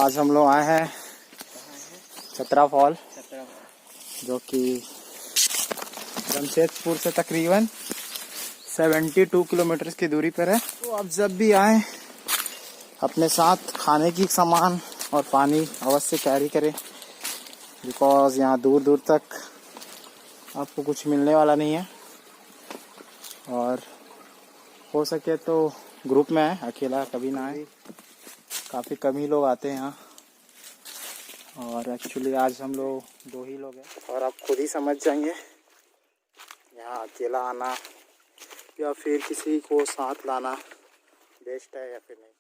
आज हम लोग आए हैं चतरा फॉल, जो कि जमशेदपुर से तकरीबन 72 किलोमीटर की दूरी पर है। तो आप जब भी आए अपने साथ खाने की सामान और पानी अवश्य कैरी करें, बिकॉज यहाँ दूर दूर तक आपको कुछ मिलने वाला नहीं है। और हो सके तो ग्रुप में आए, अकेला कभी ना आए। काफ़ी कम ही लोग आते हैं यहाँ, और एक्चुअली आज हम लोग 2 ही लोग हैं। और आप खुद ही समझ जाएंगे यहाँ अकेला आना या फिर किसी को साथ लाना बेस्ट है या फिर नहीं।